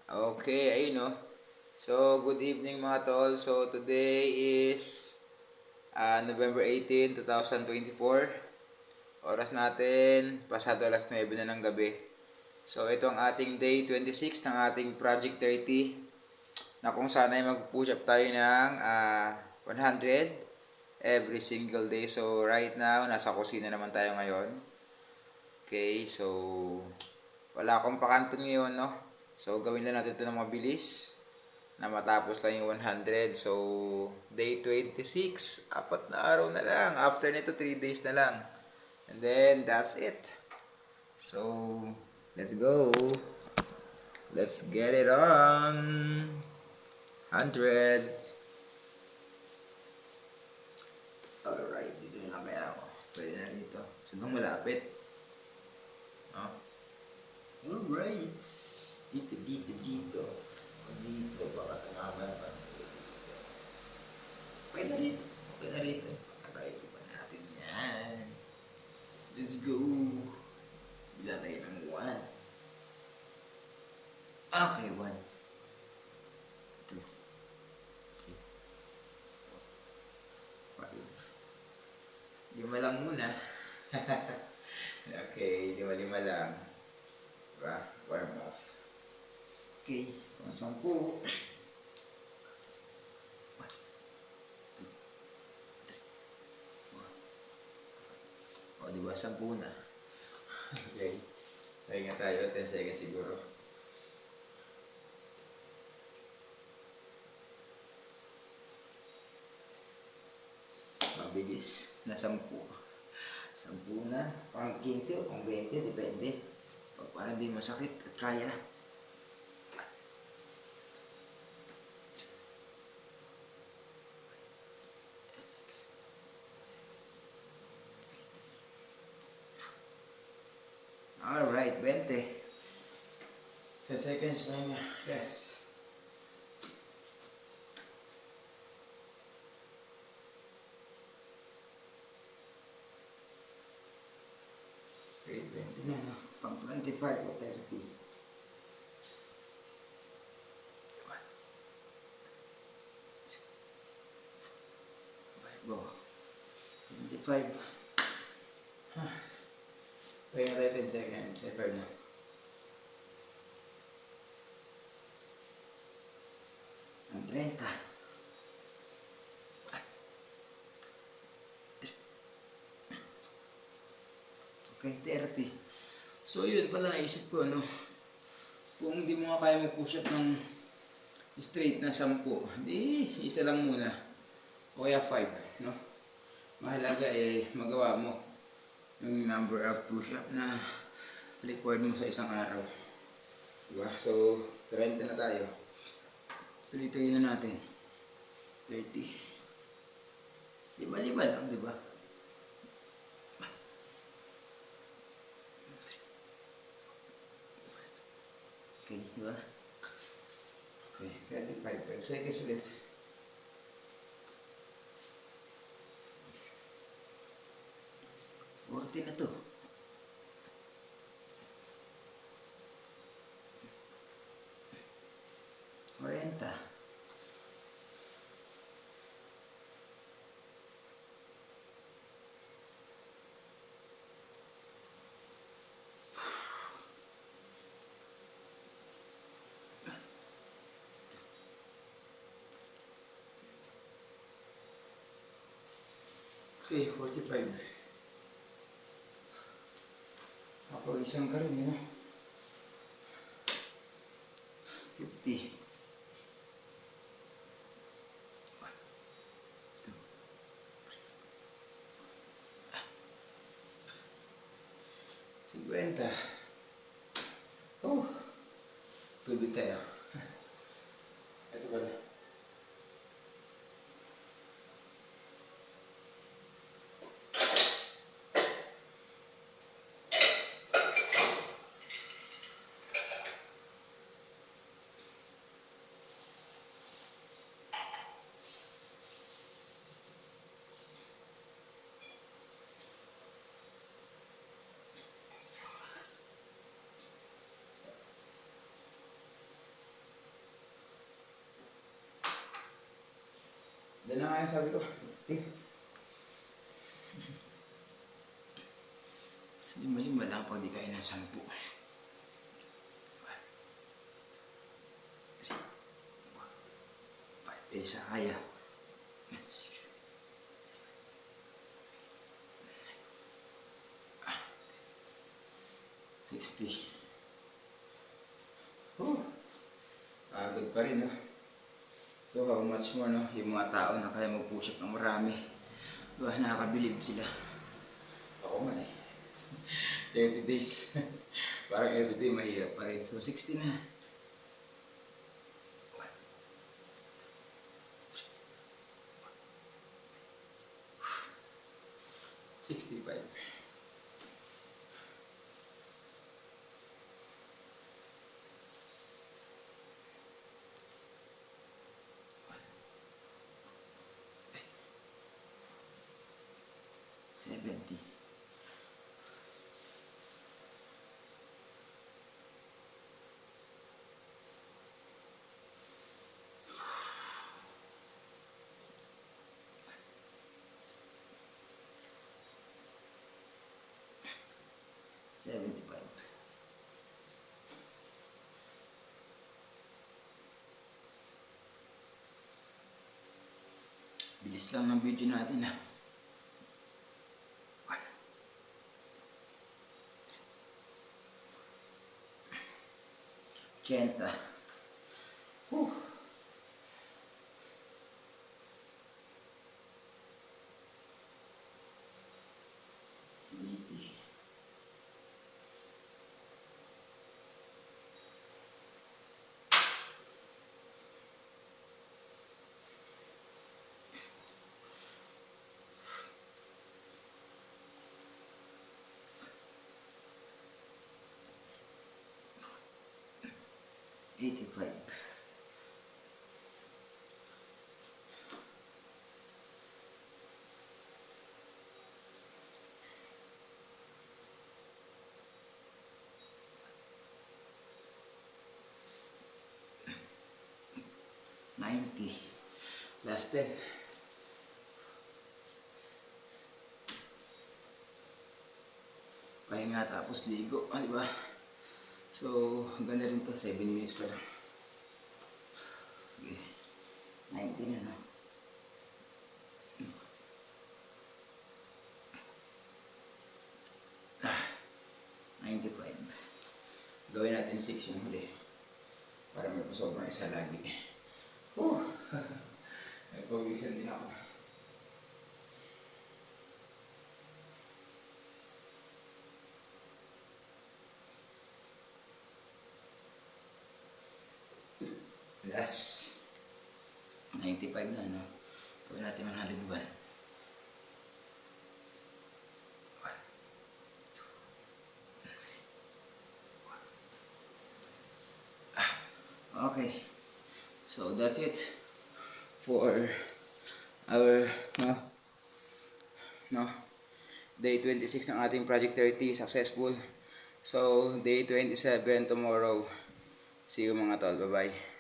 Okay, ayun no. So, good evening mga tol. So, today is November 18, 2024. Oras natin, pasado alas 9 na ng gabi. So, ito ang ating day 26 ng ating Project 30 na kung saan ay mag-push up tayo ng 100 every single day. So, right now, nasa kusina naman tayo ngayon. Okay, so wala akong pakanton ngayon, no? So, gawin lang natin ito ng mabilis na matapos lang yung 100. So, day 26, apat na araw na lang. After nito, 3 days na lang. And then, that's it. So, let's go. Let's get it on. 100. Alright, dito na lang kaya ako. Pwede na dito. Sunong malapit. No? Alright. Dito, dito, dito. Dito, baka tanaman pa. Okay na rito. Okay na rito. Pagkakaito pa natin yan. Let's go. Bila tayo ng 1. Okay, 1, 2, 3, 5. Lima lang muna. Okay, lima-lima lang. Diba? Warm off. Okay, pang 10. 1, 2, 3, 4, 5. O, diba? 10 na. Okay. Pahinga tayo. 10 seconds siguro. Mabilis na 10. 10 na. Pang 15 o pang 20. Depende. Pag parang di masakit at kaya. Alright, 20. 10 seconds na nga. Yes. Okay, 20 na, no? Pang 25 o 30. 5 o. 25. Pahinga tayo 10 seconds. 5 na. Ang 30. Okay, 30. So, yun pala naisip ko, ano, kung hindi mo nga kaya mag-push up ng straight na 10, di isa lang muna. O kaya 5, no? Mahalaga magawa mo yung number of push up na required mo sa isang araw. Diba? So, 30 na tayo. Tuloy-tuloy na natin. 30. Lima-lima lang, diba? Okay, diba? Okay, 5 seconds ulit. Forty na to. 40. Okay, 45. Papawisan ka rin, yun, 50. 50. Oh, tubig tayo. Ito pala. Yan na nga yung sabi ko. Lima-lima lang pag di kaya ng 10. 5, isa kaya. 6, 60. Agad pa rin, no? So, how much more, no? Yung mga tao na kaya mag-push up ng marami. Diba, nakakabilib sila. Ako man eh. 30 days. Parang everyday mahirap pa rin. So, 60 na. 65. 70. 75. 'Bilis lang ng video natin, ha. 80. 80. 85. 90. Last 10. Pahinga tapos ligo, di ba? So, ganda rin to, 7 minutes pa lang. Okay. 90 na, no? Ah, 95. Gawin natin 6 yung huli. Para may pasobrang isa lagi. Nagpawisan din ako. Last 95 na, no? Gawin natin 101. 1, 2, 3. Okay. So that's it for our day 26 ng ating Project 30 successful. So day 27 tomorrow. See you mga tol. Bye bye.